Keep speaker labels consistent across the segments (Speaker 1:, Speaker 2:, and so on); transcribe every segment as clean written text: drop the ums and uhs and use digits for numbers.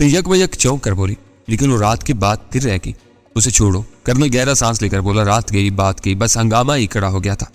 Speaker 1: फिर यकबयक चौंक कर बोली, लेकिन वो रात की बात फिर रह गई। उसे छोड़ो। कर्नल गहरा सांस लेकर बोला, रात गई बात गई, बस हंगामा ही खड़ा हो गया था।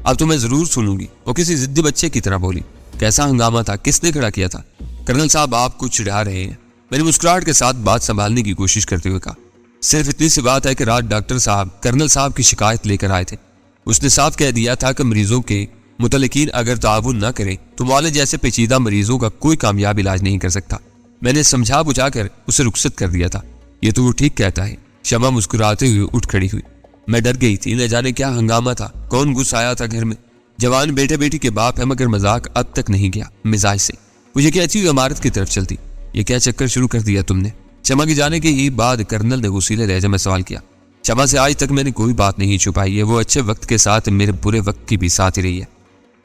Speaker 1: अब तो मैं जरूर सुनूंगी। वो किसी जिद्दी बच्चे की तरह बोली। कैसा हंगामा था? किसने खड़ा किया था? कर्नल साहब आप कुछ चिढ़ा रहे हैं। मैंने मुस्कुराहट के साथ बात संभालने की कोशिश करते हुए कहा, सिर्फ इतनी सी बात है कि रात डॉक्टर साहब कर्नल साहब की शिकायत लेकर आए थे। उसने साफ कह दिया था कि मरीजों के मुतल्लिकीन अगर ताउन न करें तो मौले जैसे पेचीदा मरीजों का कोई कामयाब इलाज नहीं कर सकता। मैंने समझा बुझाकर उसे रुखसत कर दिया था। ये तो वो ठीक कहता है। शमा मुस्कुराते हुए उठ खड़ी हुई। मैं डर गई थी, न जाने क्या हंगामा था, कौन घुस आया था घर में। जवान बेटे बेटी के बाप है, मगर मजाक अब तक नहीं गया मिजाज से। वो ये कहती हुई इमारत की तरफ चलती। ये क्या चक्कर शुरू कर दिया तुमने? शमा के जाने के ही बाद कर्नल ने गुस्सीले लहजे में सवाल किया। शमा से आज तक मैंने कोई बात नहीं छुपाई है। वो अच्छे वक्त के साथ मेरे बुरे वक्त की भी साथ ही रही है।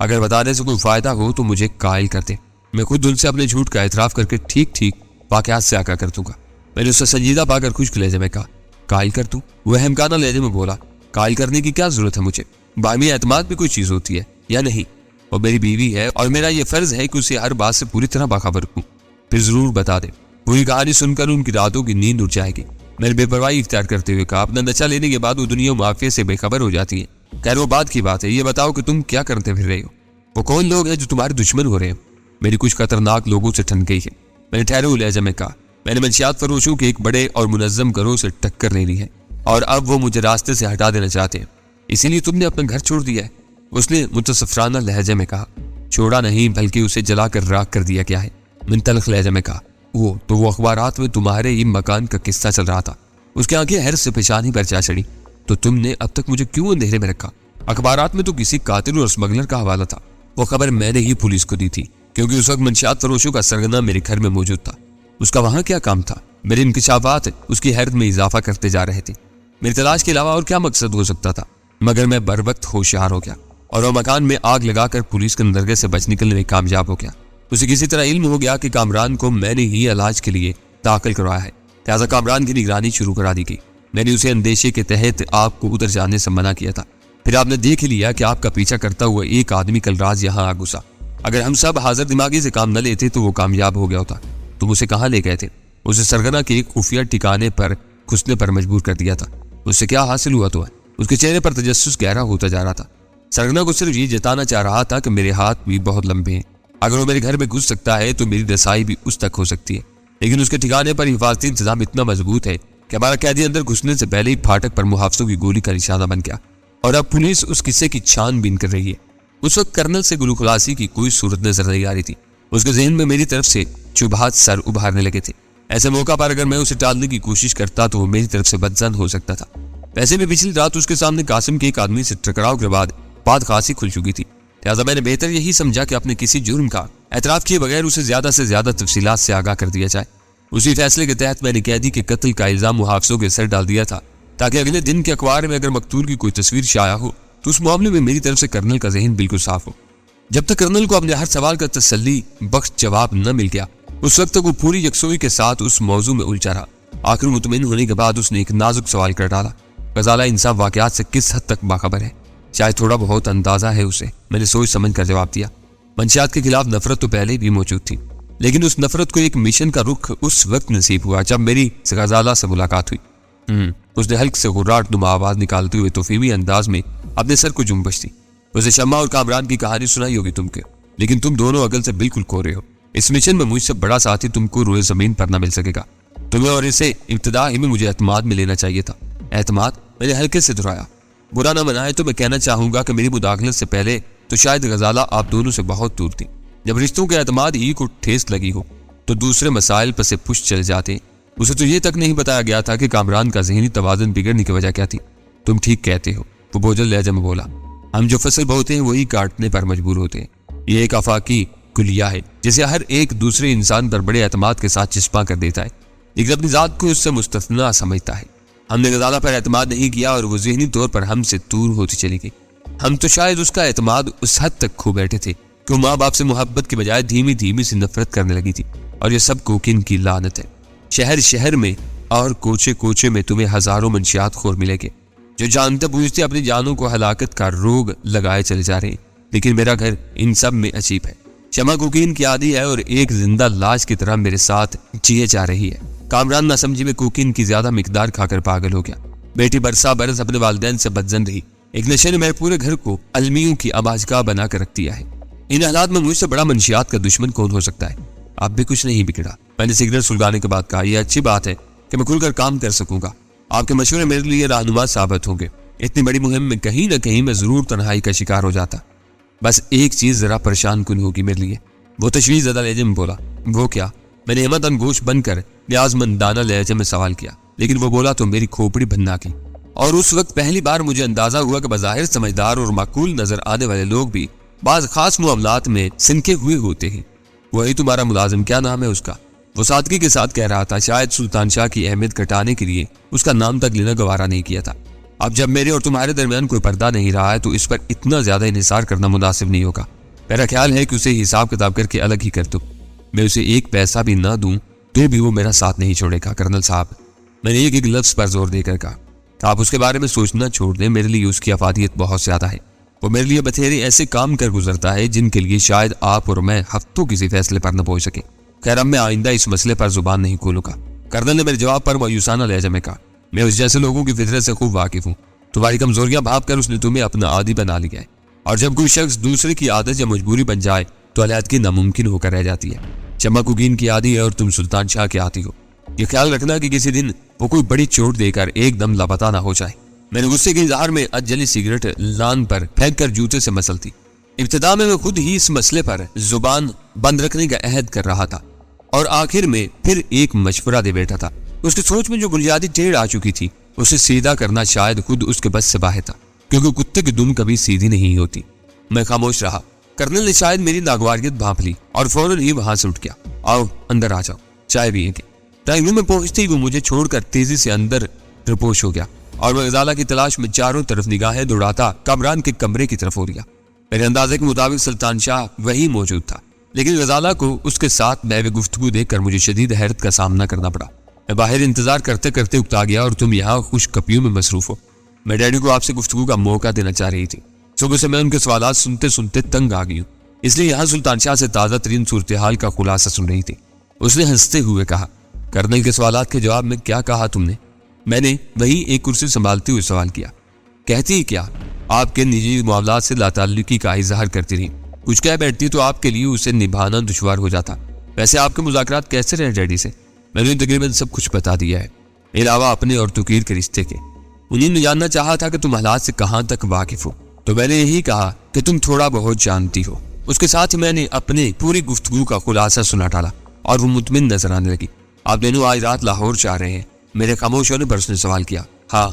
Speaker 1: अगर बताने से कोई फायदा हो तो मुझे कायल कर दे। मैं खुद उनसे अपने झूठ का एतराफ करके ठीक ठीक वाकयात से आगाह कर दूंगा। मैंने उससे संजीदा पाकर खुश्क लहजे में कहा, कायल कर दूं? वह अहमकाना लहजे में बोला, कायल करने की क्या जरूरत है मुझे? बामी एतमाद भी कोई चीज होती है या नहीं? वो मेरी बीवी है और मेरा ये फर्ज है कि उसे हर बात से पूरी तरह बाखबर रखूं। फिर जरूर बता दे। पूरी कहानी सुनकर उनकी रातों की नींद उड़ जाएगी। मैंने बेपरवाही इख्तियार करते हुए कहा, अपना नशा लेने के बाद वो दुनिया माफिया से बेखबर हो जाती है। खैर वो बात की बात है। ये बताओ कि तुम क्या करते फिर रहे हो? वो कौन लोग हैं जो तुम्हारे दुश्मन हो रहे हो? मेरी कुछ खतरनाक लोगों से ठन गई है। मैंने ठहरे हुए लहजे में कहा, मैंने मंशियात फरोशों के एक बड़े और मुनज्जम गिरोह से टक्कर ले ली है और अब वो मुझे रास्ते से हटा देना चाहते हैं। इसीलिए तुमने अपना घर छोड़ दिया है? उसने मुतसफ़राना लहजे में कहा। छोड़ा नहीं, बल्कि उसे जलाकर राख कर दिया गया है। मैंने तल्ख लहजे में कहा, वो अखबारात में तुम्हारे ही मकान का किस्सा चल रहा था। उसकी आंखें हैरत से पेशानी पर जा चढ़ी। तो तुमने अब तक मुझे क्यों अंधेरे में रखा? अखबारात में तो किसी कातिल और स्मगलर का हवाला था। वो खबर मैंने ही पुलिस को दी थी, क्योंकि उस वक्त मंशियात फरोशों का सरगना मेरे घर में मौजूद था। उसका वहां क्या काम था? मेरे इंकिशाफात उसकी हैरत में इजाफा करते जा रहे थे। मेरी तलाश के अलावा और क्या मकसद हो सकता था? मगर मैं बर वक्त होशियार हो गया और वो मकान में आग लगाकर पुलिस के नजर से बच निकलने में कामयाब हो गया। उसे किसी तरह इल्म हो गया कि कामरान को मैंने ही इलाज के लिए दाखिल करवाया है। लिहाजा कामरान की निगरानी शुरू करा दी गई। मैंने उसे अंदेशे के तहत आपको उधर जाने से मना किया था। फिर आपने देख ही लिया कि आपका पीछा करता हुआ एक आदमी कल रात यहाँ आ घुसा। अगर हम सब हाजिर दिमागी से काम न लेते तो वो कामयाब हो गया होता। तुम उसे कहाँ ले गए थे? उसे सरगना के एक खुफिया ठिकाने पर घुसने पर मजबूर कर दिया था। उससे क्या हासिल हुआ? तो है उसके चेहरे पर तजस्सुस गहरा होता जा रहा था। सरगना को सिर्फ ये जताना चाह रहा था कि मेरे हाथ भी बहुत लंबे हैं। अगर वो मेरे घर में घुस सकता है तो मेरी रसाई भी उस तक हो सकती है। लेकिन उसके ठिकाने पर हिफाजती इंतजाम इतना मजबूत है कि हमारा कैदी अंदर घुसने से पहले ही फाटक पर मुहाफिजों की गोली का निशाना बन गया और अब पुलिस उस किस्से की छानबीन कर रही है। उस वक्त कर्नल से गुलू खलासी की कोई सूरत नजर नहीं आ रही थी। उसके जहन में मेरी तरफ से शुबहात सर उभारने लगे थे। ऐसे मौका पर अगर मैं उसे टालने की कोशिश करता तो वो मेरी तरफ से बदजन हो सकता था। वैसे भी पिछली रात उसके सामने कासिम के एक आदमी से टकराव के बाद बात खासी खुल चुकी थी। लिहाजा मैंने बेहतर यही समझा कि अपने किसी जुर्म का एतराफ किए बगैर उसे ज्यादा से ज्यादा तफसीलात से आगाह कर दिया जाए। उसी फैसले के तहत मैंने कैदी के कत्ल का इल्जाम मुहाफिजों के सर डाल दिया था, ताकि अगले दिन के अखबार में अगर मकतूल की कोई तस्वीर शाया हो तो उस मामले में मेरी तरफ से कर्नल का जहन बिल्कुल साफ हो। जब तक कर्नल को अपने हर सवाल का तसल्ली बख्श जवाब न मिल गया, उस वक्त तक वो पूरी यकसोई के साथ उस मौजू में उलझा रहा। आखिर मुतमिन होने के बाद उसने एक नाजुक सवाल कर डाला, गजाला इंसाफ वाकयात से किस हद तक बाखबर है? शायद थोड़ा बहुत अंदाजा है उसे। मैंने सोच समझ कर जवाब दिया। मंशियात के खिलाफ नफरत तो पहले भी मौजूद थी, लेकिन उस नफरत को एक मिशन का रुख उस वक्त नसीब हुआ जब मेरी गजाला से मुलाकात हुई। उसने हल्क से गुर्राट नुमा आवाज निकालते हुए तोफीमी अंदाज में अपने सर को जुम्बश दी। उसे शम्मा और कामरान की कहानी सुनाई होगी तुमके, लेकिन तुम दोनों अकल से बिल्कुल कोरे हो। इस मिशन में मुझसे बड़ा साथी तुमको रोए जमीन पर न मिल सकेगा। तुम्हें और इसे इब्तिदा ही में मुझे एतमाद में लेना चाहिए था। एतमाद? मैंने हल्के से दोहराया। बुरा ना मनाए तो मैं कहना चाहूंगा कि मेरी मुदाखलत से पहले तो शायद गजाला आप दोनों से बहुत दूर थी। जब रिश्तों के एतमाद ही को ठेस लगी हो तो दूसरे मसाइल पर से पुश चल जाते। उसे तो ये तक नहीं बताया गया था कि कामरान का जहनी तवाज़ुन बिगड़ने की वजह क्या थी। तुम ठीक कहते हो, वो बोझल लहजे में बोला। हम जो फसल बोते हैं वही काटने पर मजबूर होते हैं। ये एक आफाकी कुलिया है जिसे हर एक दूसरे इंसान पर बड़े एतमाद के साथ चिस्पा कर देता है, लेकिन अपनी जात को उससे मुस्तस्ना समझता है। हमने गजाला पर एतमाद नहीं किया और वो ज़हनी तौर पर हमसे दूर होती चली गई। हम तो शायद उसका एतमाद उस हद तक खो बैठे थे कि वो माँ बाप से मोहब्बत के बजाय धीमी धीमी से नफरत करने लगी थी। और ये सब कोकिन की लानत है। शहर शहर में और कोचे कोचे में तुम्हें हजारों मंशियात खोर मिलेंगे जो जानते बूझते अपनी जानों को हलाकत का रोग लगाए चले जा रहे हैं, लेकिन मेरा घर इन सब में अजीब है। शमा कोकीन की आदी है और एक जिंदा लाश की तरह मेरे साथ चीहे चाह रही है। कामरान नासमझी में कोकीन की ज्यादा मिकदार खाकर पागल हो गया। बेटी बरसा बरस अपने वालिदैन से बदजन रही। एक नशे ने मेरे पूरे घर को अलमियों की आबाजगाह बना कर रख दिया है। इन हालात में मुझसे बड़ा मंशियात का दुश्मन कौन हो सकता है? आप भी कुछ नहीं बिगड़ा। मैंने सिगरेट सुलगाने के बाद कहा, यह अच्छी बात है कि मैं खुलकर काम कर सकूंगा। आपके मशवरे मेरे लिए रहनुमा साबित होंगे। इतनी बड़ी मुहिम में कहीं ना कहीं मैं जरूर तन्हाई का शिकार हो जाता। बस एक चीज जरा परेशान कुन होगी मेरे लिए। वो तशवीश ज़दा लहजे में बोला। वो क्या? मैंने हिम्मत अनगोश बनकर न्याजमंदाना लहजे में सवाल किया, लेकिन वो बोला तो मेरी खोपड़ी भन्ना की। और उस वक्त पहली बार मुझे अंदाजा हुआ कि बज़ाहिर समझदार और माकूल नजर आने वाले लोग भी बाज खास मामलात में सिनके हुए होते हैं। वही तुम्हारा मुलाजिम, क्या नाम है उसका? वो सादगी के साथ कह रहा था। शायद सुल्तान शाह की अहमियत घटाने के लिए उसका नाम तक लेना गवारा नहीं किया था। अब जब मेरे और तुम्हारे दरमियान कोई पर्दा नहीं रहा है तो इस पर इतना ज्यादा इन्हिसार करना मुनासिब नहीं होगा। मेरा ख्याल है कि उसे हिसाब किताब करके अलग ही कर दो। मैं उसे एक पैसा भी ना दूं तो भी वो मेरा साथ नहीं छोड़ेगा। कर्नल साहब, मैंने एक लफ्ज पर जोर देकर कहा, आप उसके बारे में सोचना छोड़ दें। मेरे लिए उसकी अफादियत बहुत ज्यादा है। वो मेरे लिए बथेरे ऐसे काम कर गुजरता है जिनके लिए शायद आप और मैं हफ्तों किसी फैसले पर न पहुंच सके। खैर, अब मैं आइंदा इस मसले पर जुबान नहीं खोलूंगा। कर्नल ने मेरे जवाब पर मायूसाना लहजा में कहा, मैं उस जैसे लोगों की फितरत से खूब वाकिफ हूँ। तुम्हारी कमजोरियां भाप कर उसने तुम्हें अपना आदी बना लिया है, और जब कोई शख्स दूसरे की आदत या मजबूरी बन जाए तो अलहदगी नामुमकिन होकर रह जाती है। चमकुगीन की आदी है और तुम सुल्तान शाह के आती हो। ये ख्याल रखना कि किसी दिन वो कोई बड़ी चोट देकर एकदम लापता ना हो जाए। मैंने गुस्से के इजहार में अजली सिगरेट लान पर फेंक कर जूते से मसल थी। इब्तिदा में मैं खुद ही इस मसले पर जुबान बंद रखने का अहद कर रहा था और आखिर में फिर एक मशवरा दे बैठा था। उसकी सोच में जो बुनियादी टेढ़ आ चुकी थी उसे सीधा करना शायद खुद उसके बस से बाहर था, क्योंकि कुत्ते की दुम कभी सीधी नहीं होती। मैं खामोश रहा। कर्नल ने शायद मेरी नागवारियत भांप ली और फौरन ही वहां से उठ गया। आओ अंदर आ जाओ, चाय पिएंगे। टाइम में पहुंचते ही वो मुझे छोड़कर तेजी से अंदर रिपोश हो गया और मैं गजाला की तलाश में चारों तरफ निगाहें दौड़ाता कामरान के कमरे की तरफ हो गया। मेरे अंदाजे के मुताबिक सुल्तान शाह वही मौजूद था, लेकिन गजाला को उसके साथ बैवे गुफ्तगू देखकर मुझे शदीद हैरत का सामना करना पड़ा। मैं बाहर इंतजार करते करते उकता गया और तुम यहाँ खुशकपियों में मसरूफ हो। मैं डैडी को आपसे गुफ्तगू का मौका देना चाह रही थी। सुबह से मैं उनके सवालात सुनते सुनते तंग आ गई हूँ, इसलिए यहाँ सुल्तान शाह से ताज़ा तरीन सूरत हाल का खुलासा सुन रही थी। उसने हंसते हुए कहा, कर्नल के सवालात के जवाब में क्या कहा तुमने? मैंने वही एक कुर्सी संभालते हुए सवाल किया। कहती क्या? आपके निजी मामलात से लाताल्लुकी का इजहार करती रही। कुछ कह बैठती तो आपके लिए उसे निभाना दुश्वार हो जाता। वैसे आपके मुज़ाकरात कैसे रहे डैडी से? मैंने तकरीबन सब कुछ बता दिया है, अलावा अपने और तुकीर के रिश्ते के। उन्हीं ने जानना चाहा था कि तुम हालात से कहाँ तक वाकिफ हो, तो मैंने यही कहा कि तुम थोड़ा बहुत जानती हो। उसके साथ ही मैंने अपने पूरी गुफ्तगू का खुलासा सुना डाला और वो मुतमिन नजर आने लगी। आप दोनों आज रात लाहौर जा रहे हैं? मेरे खामोश होने पर उसने सवाल किया। हाँ,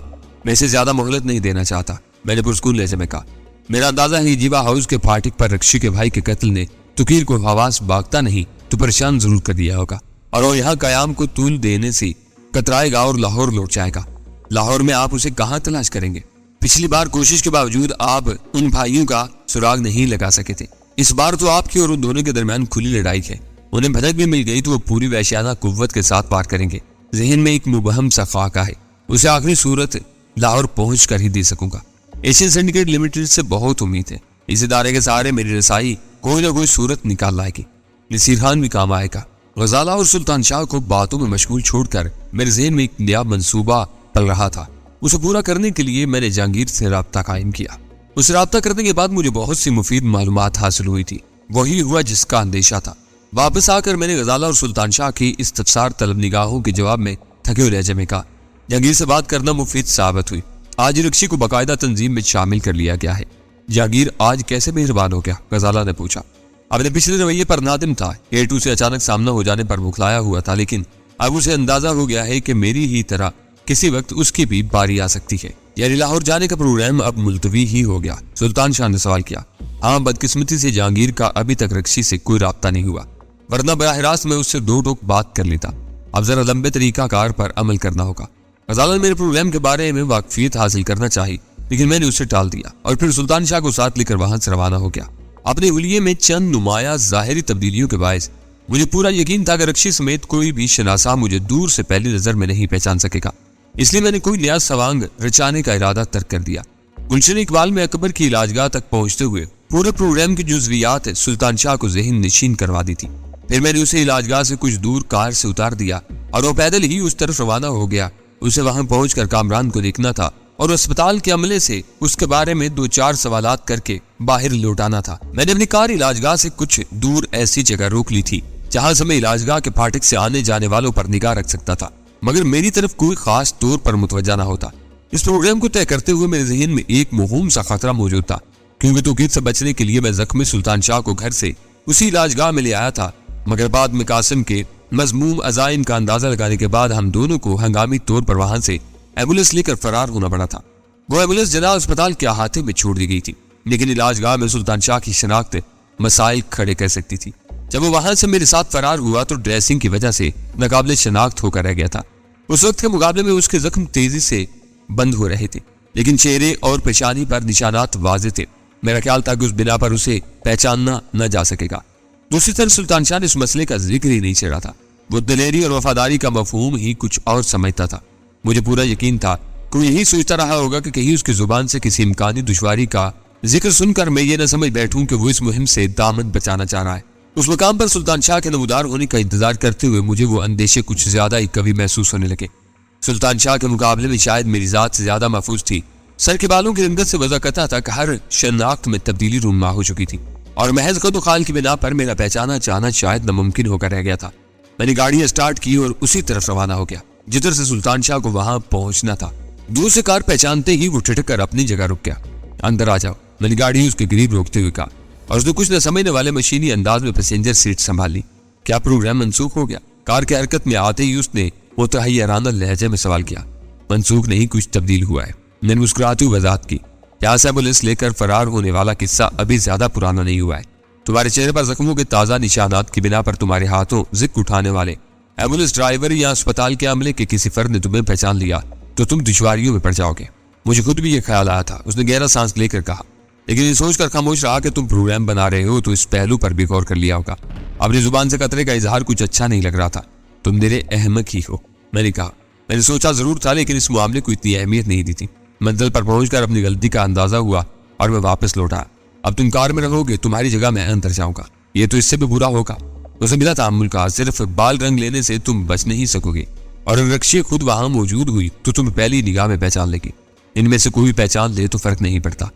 Speaker 1: मैं इसे ज्यादा मोहलत नहीं देना चाहता, मैंने पुरस्कून लहजे में कहा। मेरा अंदाजा है जीवा हाउस के फाटक पर रक्षी के भाई के कत्ल ने तुकीर को हवास बागता नहीं तो परेशान जरूर कर दिया होगा, और वो यहाँ कयाम को तूल देने से कतराएगा और लाहौर लौट जाएगा। लाहौर में आप उसे कहाँ तलाश करेंगे? पिछली बार कोशिश के बावजूद आप उन भाइयों का सुराग नहीं लगा सके थे। इस बार तो आपकी और उन दोनों के दरमियान खुली लड़ाई है। उन्हें भनक भी मिल गई तो वो पूरी वैश्याना कुव्वत के साथ पार करेंगे। जहन में एक मुबहम सा खाका है, उसे आखिरी सूरत लाहौर पहुंच कर ही दे सकूंगा। एशियन सिंडिकेट लिमिटेड से बहुत उम्मीद है। इस इदारे के सहारे मेरी रसाई कोई ना कोई सूरत निकाल लाएगी। नसीर खान भी काम आएगा। गजाला और सुल्तान शाह को बातों में मशगूल छोड़कर मेरे जहन में एक नया मंसूबा पल रहा था। उसे पूरा करने के लिए मैंने जहांगीर से राब्ता कायम किया। उसे राब्ता करने के बाद मुझे बहुत सी मुफीद मालूमात हासिल हुई थी। वही हुआ जिसका अंदेशा था। वापस आकर मैंने गजाला और सुल्तान शाह की इस तफसार तलब निगाहों के जवाब में थके हुए लहजे में कहा, जहांगीर से बात करना मुफीद साबित हुई। आज रक्षी को बाकायदा तंजीम में शामिल कर लिया गया है। जहांगीर आज कैसे मेहरबान हो गया? गजाला ने पूछा। अपने पिछले रवैये पर नादिम था। A2 से अचानक सामना हो जाने पर मुखलाया हुआ था, लेकिन अब उसे अंदाजा हो गया है कि मेरी ही तरह किसी वक्त उसकी भी बारी आ सकती है। यानी लाहौर जाने का प्रोग्राम अब मुलतवी ही हो गया? सुल्तान शाह ने सवाल किया। हाँ, बदकिस्मती से जहांगीर का अभी तक रक्षी से कोई राब्ता नहीं हुआ, वरना बराह रास्त में उससे दो टोक बात कर लेता। अब जरा लंबे तरीकाकार पर अमल करना होगा। गजाला ने मेरे प्रोग्राम के बारे में वाकफियत हासिल करना चाहिए, लेकिन मैंने उसे टाल दिया और फिर सुल्तान शाह को साथ लेकर वहां से रवाना हो गया। अपने हुलिये में चंद नुमाया जाहिरी तब्दीलियों के बायस मुझे पूरा यकीन था कि रक्षी समेत कोई भी शनासा मुझे दूर से पहली नजर में नहीं पहचान सकेगा। इसलिए मैंने कोई नया सवांग रचाने का इरादा तर्क कर दिया। गुलशन इकबाल में अकबर की इलाजगाह तक पहुंचते हुए पूरे प्रोग्राम की जुज़वियात सुल्तान शाह को ज़हन नशीन करवा दी थी। फिर मैंने उसे इलाजगाह से कुछ दूर कार से उतार दिया और वो पैदल ही उस तरफ रवाना हो गया। उसे वहां पहुंचकर कामरान को देखना था और अस्पताल के अमले से उसके बारे में 2-4 सवालात करके बाहर लौटाना था। मैंने अपनी कार इलाजगाह से कुछ दूर ऐसी जगह रोक ली थी जहां से मैं इलाजगाह के फाटक से आने जाने वालों पर निगाह रख सकता था, मगर मेरी तरफ कोई खास तौर पर मुतवज्जा न होता। इस प्रोग्राम को तय करते हुए मेरे जहन में एक मुहिम सा खतरा मौजूद था, क्योंकि तौकीद से बचने के लिए मैं जख्मी सुल्तान शाह को घर से उसी इलाजगाह में ले आया था। मगर बाद में कासिम के मजमूम अजाइम का अंदाजा लगाने के बाद हम दोनों को हंगामी तौर पर वहां से एम्बुलेंस लेकर फरार होना पड़ा था। वो एम्बुलेंस जना अस्पताल के अहाते में छोड़ दी गई थी, लेकिन इलाजगाह में सुल्तान शाह की शिनाख्त मसाइल खड़े कर सकती थी। जब वो वहां से मेरे साथ फरार हुआ तो ड्रेसिंग की वजह से नाकाबिले शनाख्त होकर रह गया था। उस वक्त के मुकाबले में उसके जख्म तेजी से बंद हो रहे थे, लेकिन चेहरे और पेशानी पर निशानात वाज़ेह थे। मेरा ख्याल था कि उस बिना पर उसे पहचानना न जा सकेगा। दूसरी तरफ सुल्तान शाह ने इस मसले का जिक्र ही नहीं छेड़ा था। वो दिलेरी और वफादारी का मफहूम ही कुछ और समझता था। मुझे पूरा यकीन था कि वो यही सोचता रहा होगा कि कहीं उसकी जुबान से किसी इम्कानी दुश्वारी का जिक्र सुनकर मैं ये न समझ बैठूं कि वो इस मुहिम से दामन बचाना चाह रहा है। उस मकाम पर सुल्तान शाह के नमूदार होने का इंतजार करते हुए मुझे वो अंदेशे कुछ ज्यादा ही कभी महसूस होने लगे। सुल्तान शाह के मुकाबले में शायद मेरी जात से ज्यादा महफूज थी। सर के बालों की रंगत से वजह करता था कि हर शनाख्त में तब्दीली रूनुमा हो चुकी थी और महज कदो खाल की बिना पर मेरा पहचाना चाहना शायद नामुमकिन होकर रह गया था। मैंने गाड़ी स्टार्ट की और उसी तरफ रवाना हो गया जिधर से सुल्तान शाह को वहां पहुंचना था। दूर से कार पहचानते ही वो ठिठक कर अपनी जगह रुक गया। अंदर आ जाओ, मैंने गाड़ी उसके करीब रोकते हुए कहा और उसने कुछ न समझने वाले मशीनी अंदाज में पैसेंजर सीट संभाल ली। क्या प्रोग्राम मनसूख हो गया? कार की हरकत में आते ही उसने मुतहय्यराना लहजे में सवाल किया। मनसूख नहीं, कुछ तब्दील हुआ है, मैंने मुस्कुराती हुई वजाहत की। क्या एम्बुलेंस लेकर फरार होने वाला किस्सा अभी ज्यादा पुराना नहीं हुआ है। तुम्हारे चेहरे पर जख्मों के ताजा निशानात की बिना पर तुम्हारे हाथों जिक्र उठाने वाले एम्बुलेंस ड्राइवर या अस्पताल के अमले के किसी फर्द ने तुम्हें पहचान लिया तो तुम दुश्वारियों में पड़ जाओगे। मुझे खुद भी ये ख्याल आया था, उसने गहरा सांस लेकर कहा, लेकिन ये सोचकर खामोश रहा कि तुम प्रोग्राम बना रहे हो तो इस पहलू पर भी गौर कर लिया होगा। अपनी जुबान से कतरे का इजहार कुछ अच्छा नहीं लग रहा था। तुम मेरे अहमक ही हो, मैंने कहा। मैंने सोचा जरूर था, लेकिन इस मामले को इतनी अहमियत नहीं दी थी। मंजिल पर पहुंचकर अपनी गलती का अंदाजा हुआ और मैं वापस लौटा। अब तुम कार में रहोगे, तुम्हारी जगह मैं अंदर जाऊंगा, ये तो इससे भी बुरा होगा। उसे बिना तामुल का सिर्फ बाल रंग लेने से तुम बच नहीं सकोगे, और अगर रक्षी खुद वहां मौजूद हुई तो तुम पहली निगाह में पहचान लेगी। इनमें से कोई पहचान ले तो फर्क नहीं पड़ता।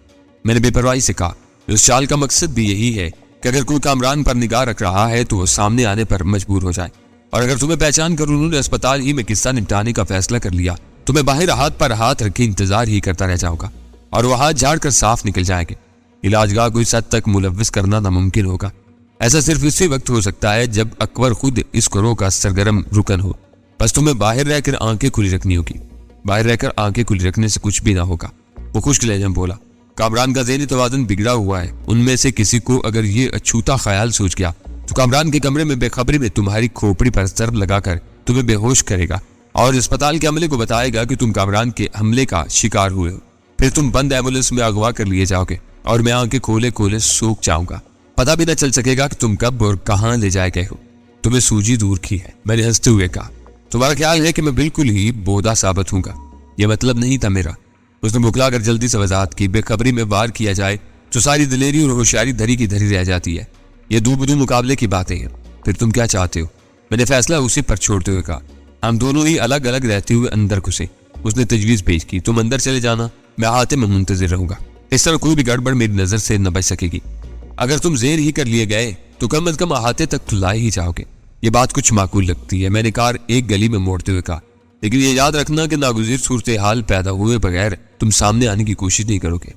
Speaker 1: मैंने बेपरवाही से कहा, उस चाल का मकसद भी यही है कि अगर कोई कामरान पर निगाह रख रहा है तो वो सामने आने पर मजबूर हो जाए, और अगर तुम्हें पहचान कर उन्होंने अस्पताल ही में किस्सा निपटाने का फैसला कर लिया तो मैं बाहर हाथ पर हाथ रखे इंतजार ही करता रह जाऊंगा और वह हाथ झाड़ कर साफ निकल जाएंगे। इलाजगाह को इस हद तक मुलव्विस करना नामुमकिन होगा। ऐसा सिर्फ इसी वक्त हो सकता है जब अकबर खुद इस करो का सरगर्म रुकन हो। बस तुम्हें बाहर रहकर आंखें खुली रखनी होगी। बाहर रहकर आंखें खुली रखने से कुछ भी ना होगा। वो खुश्क लहजे में बोला, कामरान का ज़हनी तवाज़ुन बिगड़ा हुआ है। उनमें से किसी को अगर ये अछूता ख्याल सूझ गया तो कामरान के कमरे में बेखबरी में तुम्हारी खोपड़ी पर जर्ब लगाकर तुम्हें बेहोश करेगा और अस्पताल के अमले को बताएगा कि तुम कामरान के हमले का शिकार हुए हो। फिर तुम बंद एम्बुलेंस में अगवा कर लिए जाओगे और मैं आंखें खोले खोले सूख जाऊंगा। पता भी न चल सकेगा कि तुम कब और कहां ले जाए गए हो। तुम्हें सूजी दूर की है, मैंने हंसते हुए कहा। तुम्हारा ख्याल है कि मैं बिल्कुल ही बोधा साबित हूंगा? यह मतलब नहीं था मेरा। उसने बुखलाकर जल्दी से वजाहत की। बेखबरी में वार किया जाए तो सारी दिलेरी और होशियारी धरी की धरी रह जाती है। ये दो बदू मुकाबले की बातें हैं। फिर तुम क्या चाहते हो? मैंने फैसला उसी पर छोड़ते हुए कहा। हम दोनों ही अलग अलग रहते हुए अंदर घुसे। उसने तजवीज़ पेश की, तुम अंदर चले जाना, मैं आते में मुंतजिर रहूंगा। इस तरह कोई भी गड़बड़ मेरी नजर से न बच सकेगी। अगर तुम जेर ही कर लिए गए तो कम अज कम अहाते तक तो लाए ही जाओगे। ये बात कुछ माकूल लगती है, मैंने कार एक गली में मोड़ते हुए कहा। लेकिन ये याद रखना कि नागुज़ीर सूरत हाल पैदा हुए बगैर तुम सामने आने की कोशिश नहीं करोगे।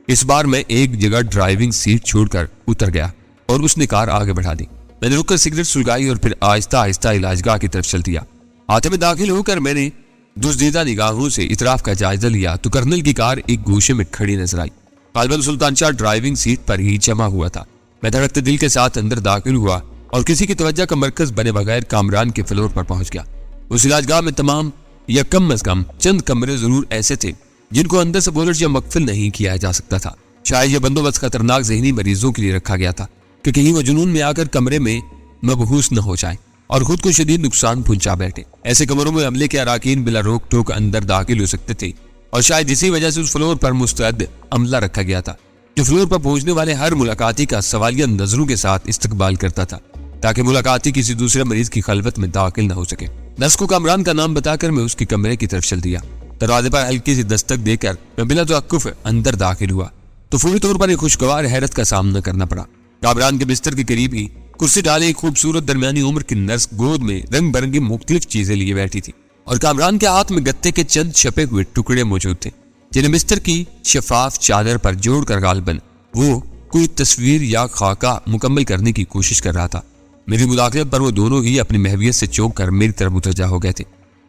Speaker 1: इस बार मैं एक जगह ड्राइविंग सीट छोड़कर उतर गया और उसने कार आगे बढ़ा दी। मैंने रुककर सिगरेट सुलगाई और फिर आहिस्ता आहिस्ता इलाजगाह की तरफ चल दिया। आते में दाखिल होकर मैंने दुश्दीदा निगाहों से इतराफ का जायजा लिया तो कर्नल की कार एक गोशे में खड़ी नजर आई। गालिबन सुल्तान शाह ड्राइविंग सीट पर ही जमा हुआ था। मैं धड़कते दिल के साथ अंदर दाखिल हुआ और किसी की तवज्जो का मरकज बने बगैर कामरान के फ्लोर पर पहुंच गया। उस इलाजगाह में तमाम या कम अज कम चंद कमरे जरूर ऐसे थे जिनको अंदर से बोलट या मकफिल नहीं किया जा सकता था। शायद यह बंदोबस्त खतरनाक जहनी मरीजों के लिए रखा गया था कि कहीं वो जुनून में आकर कमरे में मबहूस न हो जाए और खुद को शदीद नुकसान पहुंचा बैठे। ऐसे कमरों में अमले के अराकीन बिला रोक टोक अंदर दाखिल हो सकते थे और शायद इसी वजह से उस फ्लोर पर मुस्तैद अमला रखा गया था जो फ्लोर पर पहुंचने वाले हर मुलाकाती का सवालिया नजरों के साथ इस्तकबाल करता था। ताकि मुलाकाती किसी दूसरे मरीज की खलवत में दाखिल न हो सके। नर्स को कामरान का नाम बताकर मैं उसके कमरे की तरफ चल दिया। दरवाजे पर हल्की सी दस्तक देकर मैं बिना तवक्कुफ अंदर दाखिल हुआ तो फौरी तौर पर एक खुशगवार हैरत का सामना करना पड़ा। कामरान के बिस्तर के करीब ही कुर्सी डाले एक खूबसूरत दरमियानी उम्र की नर्स गोद में रंग बिरंगी मुख्तलिफ चीजें लिए बैठी थी और कामरान के हाथ में गत्ते के चंद छपे हुए टुकड़े मौजूद थे, जिन्हें बिस्तर की शफाफ चादर पर जोड़कर गालबन वो कोई तस्वीर या खाका मुकम्मल करने की कोशिश कर रहा था। मेरी मुदाखलत पर वो दोनों ही अपनी महवियत से चौंक कर मेरी तरफ मुतवज्जा हो गए थे।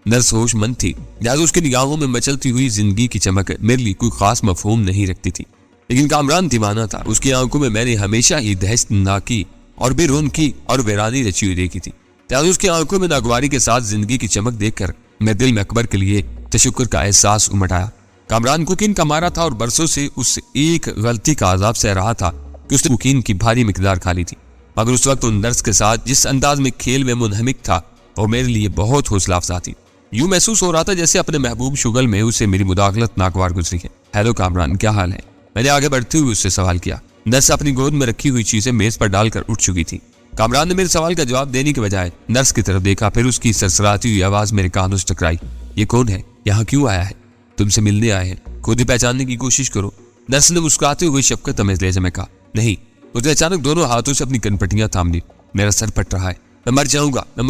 Speaker 1: नर्स होशमंद थी, लिहाजा उसकी निगाहों में मचलती हुई जिंदगी की चमक मेरे लिए कोई खास मफहूम नहीं रखती थी, लेकिन कामरान दीवाना था। उसकी आंखों में मैंने हमेशा ही दहशतनाकी और बेरौनकी और वीरानी रची हुई देखी थी। लिहाजा उसकी आंखों में नागवारी के साथ जिंदगी की चमक देखकर मेरे दिल में अकबर के लिए तशक्कुर का एहसास उमड़ आया। कामरान कुकीन का मारा था और बरसों से उस एक गलती का अजाब सह रहा था कि उसने कुकीन की भारी मिकदार खा ली थी, मगर उस वक्त उन नर्स के साथ जिस अंदाज में खेल में मुनहमिक था वो मेरे लिए बहुत हौसला अफजा थी। यूं महसूस हो रहा था जैसे अपने महबूब शुगल में उसे मेरी मुदाखलत नागवार गुजरी है। हेलो कामरान, क्या हाल है? मैंने आगे बढ़ते हुए उससे सवाल किया। नर्स अपनी गोद में रखी हुई चीजें मेज पर डालकर उठ चुकी थी। कामरान ने मेरे सवाल का जवाब देने के बजाय नर्स की तरफ देखा, फिर उसकी सरसराती हुई आवाज मेरे कानों से टकराई। ये कौन है? यहाँ क्यों आया है? तुमसे मिलने आए हैं, खुद ही पहचानने की कोशिश करो। नर्स ने मुस्कुराते हुए शफकत तमेज लहजे में कहा। नहीं। उसने अचानक दोनों हाथों से अपनी कनपटियां थाम ली। मेरा सर फट रहा है, मैं मर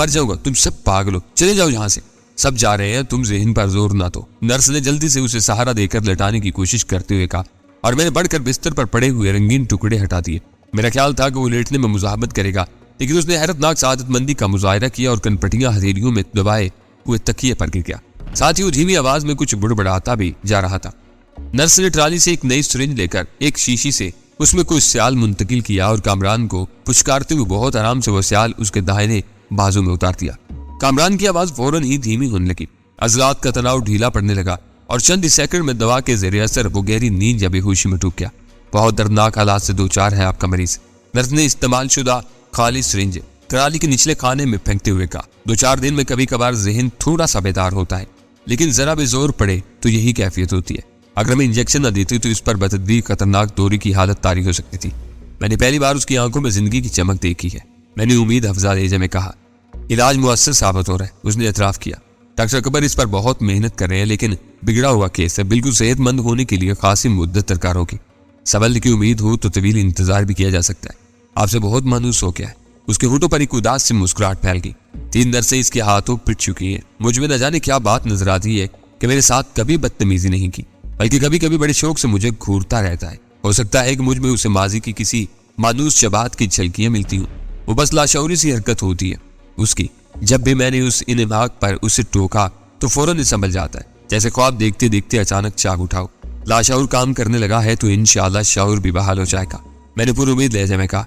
Speaker 1: जाऊंगा, तुम सब पागल हो, चले जाओ यहाँ से। सब जा रहे हैं, तुम ज़हन पर जोर ना दो। नर्स ने जल्दी से उसे सहारा देकर लटाने की कोशिश करते हुए कहा और मैंने बढ़कर बिस्तर पर पड़े हुए रंगीन टुकड़े हटा दिए। मेरा ख्याल था कि वो लेटने में मुजाहमत करेगा, लेकिन उसने हैरतनाक सआदतमंदी का मुजाहिरा किया और कनपटियां हथेलियों में दबाए हुए तकिए पर गिर गया। साथ ही वो धीमी आवाज में कुछ बुड़बड़ाता भी जा रहा था। नर्स ने ट्राली से एक नई सिरिंज लेकर एक शीशी से उसमें कोई स्याल मुंतकिल किया और कामरान को पुचकारते हुए बहुत आराम से वो स्याल उसके दाहिने बाजू में उतार दिया। कामरान की आवाज फौरन ही धीमी होने लगी, अजलात का तनाव ढीला पड़ने लगा और चंद ही सेकंड में दवा के जरिए असर वो गहरी नींद या बेहोशी में डूब गया। बहुत दर्दनाक हालात से दो चार है आपका मरीज। नर्स ने इस्तेमाल शुदा खाली सिरिंज ट्राली के निचले खाने में फेंकते हुए कहा। 2-4 दिन में कभी कभार जहन थोड़ा सा बेदार होता है, लेकिन जरा भी जोर पड़े तो यही कैफियत होती है। अगर मैं इंजेक्शन न देती तो इस पर बतदबीर खतरनाक दौरे की हालत तारी हो सकती थी। मैंने पहली बार उसकी आंखों में जिंदगी की चमक देखी है। मैंने उम्मीद अफजा लहजे में कहा। इलाज मुअस्सर साबित हो रहा है, उसने एतराफ़ किया। डॉक्टर अकबर इस पर बहुत मेहनत कर रहे हैं, लेकिन बिगड़ा हुआ केस है, बिल्कुल सेहतमंद होने के लिए खासी मुद्दत दरकार होगी। सबल की उम्मीद हो तो तवील इंतजार भी किया जा सकता है। आपसे बहुत मायूस हो गया है। उसके होठों पर एक उदास से मुस्कुराहट फैल गई। 3 नर्सें इसके हाथों पिट चुकी हैं। मुझ में न जाने क्या बात नजर आती है कि मेरे साथ कभी बदतमीजी नहीं की, बल्कि कभी कभी बड़े शौक से मुझे घूरता रहता है। हो सकता है कि मुझ में उसे माजी की किसी मानूस शबात की झलकियां मिलती हूँ। वो बस लाशौरी सी हरकत होती है उसकी। जब भी मैंने उस इन्माक पर उसे टोका तो फौरन संभल जाता है, जैसे ख्वाब देखते देखते अचानक चाक उठाओ। लाशौर काम करने लगा है तो इंशाअल्लाह शौर भी बहाल हो जाएगा। मैंने पूरी उम्मीद लहजे में कहा।